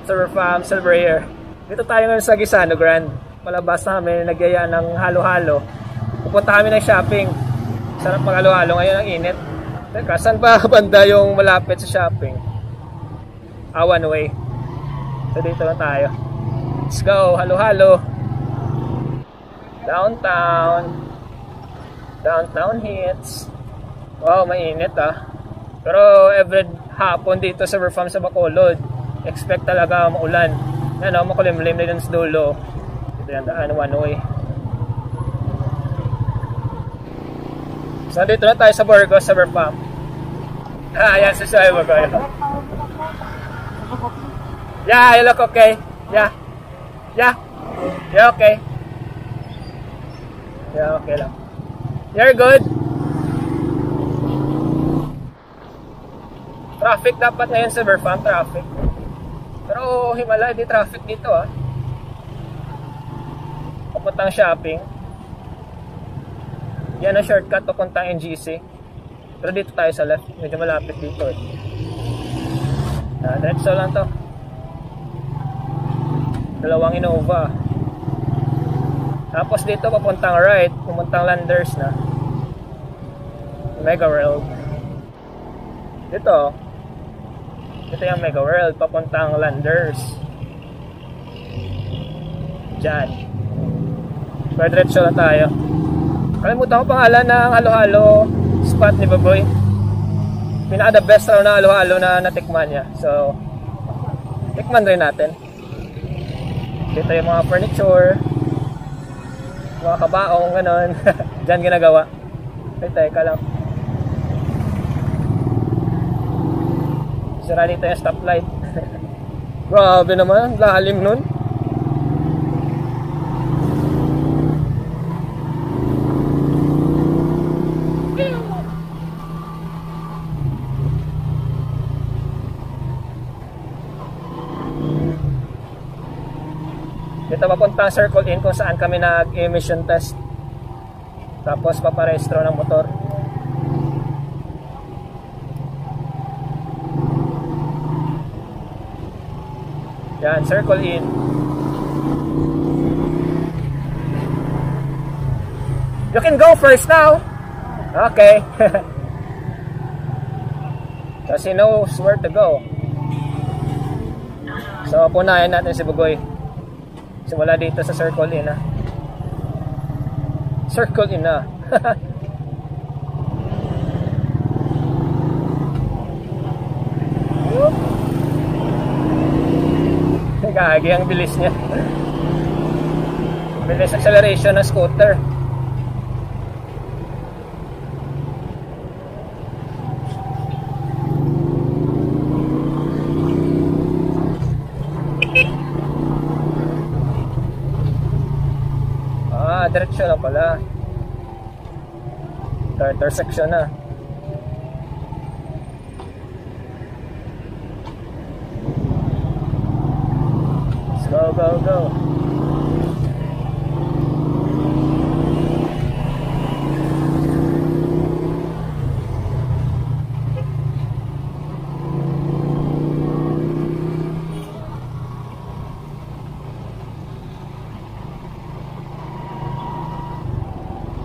Silver Farm, Silver here. Dito tayo ngayon sa Gisano Grand. Palabas namin, nagyaya ng halo-halo. Pupunta kami ng shopping. Sarap mag halo-halo ngayon, ang init. Teka, saan ba banda yung malapit sa shopping? One way. So dito lang tayo. Let's go, halo-halo. Downtown hits. Wow, mainit ah. Pero every hapon dito sa Silver Farm sa Bacolod, expect talaga maulan. Yan o, makulimlim na yun sa dulo. Ito yung daan, one way. So dito na tayo sa Burgos, Silver Farm. Yan si Suhay Burgos. Yeah, you look okay. Yeah, okay. Yeah, okay lang. You're good. Traffic dapat ngayon sa Silver Farm, traffic. Pero himala, di traffic dito ah. Papuntang shopping. Yan ang shortcut papuntang NGC. Pero dito tayo sa left, medyo malapit dito eh. Diretso lang to. Dalawang Innova. Tapos dito papuntang right, papuntang Landers na. Mega World. Dito yung Mega World, papuntang Landers. Diyan. Pero diretso lang tayo. Kalimutan ko pangalan ng halo-halo spot ni Baboy. Pinaka the best raw na halo-halo na natikman niya. So, tikman rin natin. Dito yung mga furniture, mga kabaong, ganon. Diyan ginagawa. Teka lang. Sira dito yung stoplight. Grabe naman, lalim nun. Dito papuntang Circle Inn kung saan kami nag-emission test. Tapos paparehistro ng motor. Yan, Circle Inn. You can go first now. Okay. Kasi he knows where to go. So, punayan natin si Bugoy. Simula dito sa Circle Inn ah. Circle Inn ah. Gagi ang bilis niya. Bilis acceleration ng scooter. Diretso na pala. Intersection na. Go.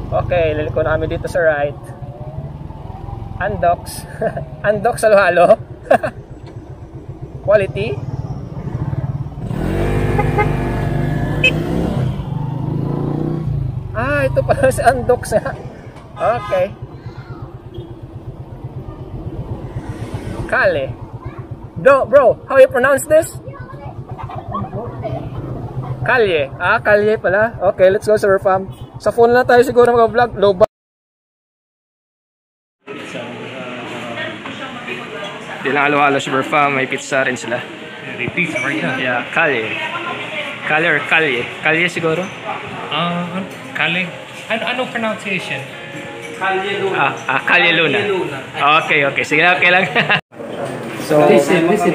Okay, liliko na kami dito sa right. Andox. Andox halo-halo. Quality. Ito pala si Andox na. Okay. Kale. Bro, how you pronounce this? Kalye. Kalye pala. Okay, let's go, Silver Farm. Sa phone na tayo siguro mag-vlog. Low ba? Di lang halo-halo Silver Farm. May pizza rin sila. Pizza right now? Yeah, Kalye. Kalye or Kalye? Kalye siguro? Kalye. Ano pronunciation? Kalye Luna. Kalye Luna. Okay. Sige, okay lang. So,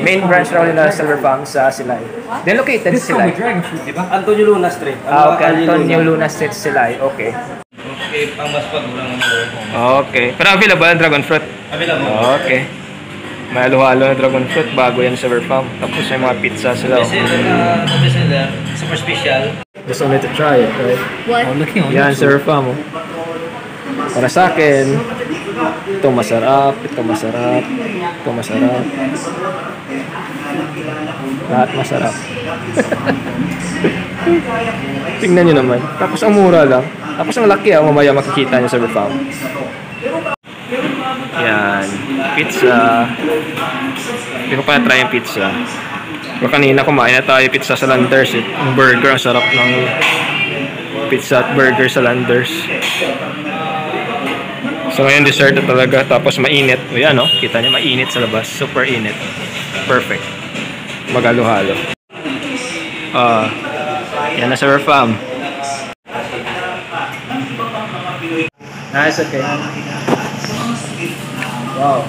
main branch raw nila Silver Farm sa Silay. Then located sa Silay. Dragon fruit, di ba? Antonio Luna Street. Okay, Antonio Luna Street, Silay. Okay. Okay, pang mas pag ulang Okay. Pero available ang dragon fruit? Available. Okay. May halo-halo na dragon fruit bago yan sa River Farm. Tapos may mga pizza sila. Super special. Just only to try it, right? What? Oh, looking on Yan sa River Farm. Oh. Para sa akin, ito masarap, ito masarap, ito masarap. Lahat masarap. Tingnan nyo naman. Tapos ang mura lang. Tapos ang laki mamaya makikita nyo sa River Farm. Yan. Pizza. Hindi ko pa na-try yung pizza. Pero kanina kumain na tayo pizza sa Landers. Yung burger, ang sarap ng pizza at burger sa Landers. So ngayon dessert na talaga. Tapos mainit. O yan o. Kita nyo mainit sa labas. Super init. Perfect. Magalo-halo. Yan na sa River Farm. Nice, okay. Wow.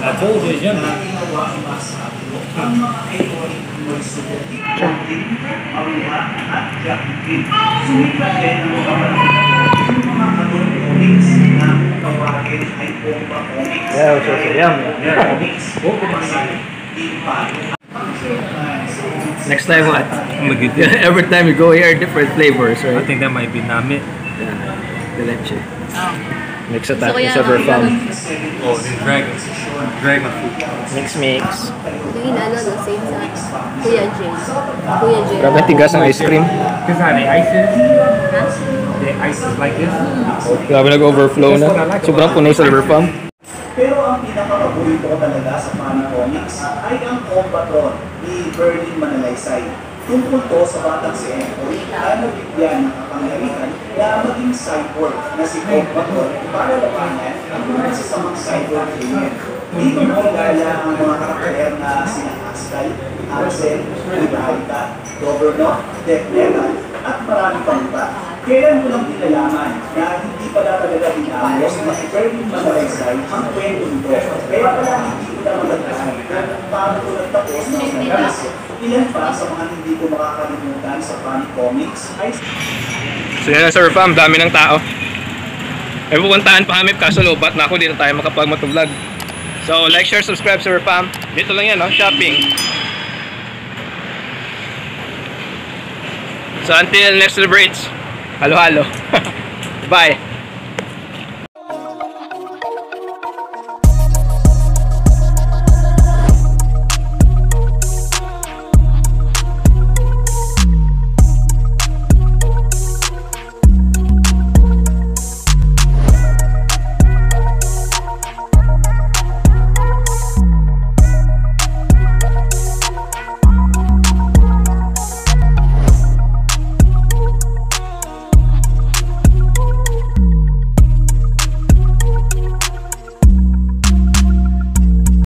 I told you it's yummy. Yeah, it's also yummy. Next time, what? Every time you go here, different flavors, I right? think that might be Namit. The leche. Mix at So, natin kaya sa River Farm. Oh, the dragon. Dragon fruit. Mix. Yung inano, no? Same sa Kuya Jay. Kuya Jay. Grabe ang tigas ng ice cream. Because how the ice is? The ice is like this. Grabe nag-overflow na. Sobrang punay sa River Farm. Pero ang pinaka-paborito ko talaga sa Funny Comics ay ang Combatron ni Berlin Manalaysay. Tungkol to sa batang si Empoy na nabigyan ng kapangyarihan na maging cyborg na si Combatron para labanan ang mga sasamang cyborg alien. Dito nakilala ang mga karakter na sina Pascal, Ansel, Ibrahita, Governor, Death Metal, at marami pang iba. Kailan mo lang dinalaman na hindi pala talaga dinamos na si Berlin Manalaysay ang kwento nito. Kaya pala hindi ko na magandaan kung paano ko nagtapos ng analysis. Ilan pa sa mga hindi ko makakalimutan sa Funny Comics ay... So yan na sa River Farm, dami ng tao. Ay pupuntahan pa kami kaso lobat na ako, dito tayo makapag-motovlog. So like, share, subscribe sa River Farm. Dito lang yan, no? Shopping. So until next celebrates, halo-halo. Bye!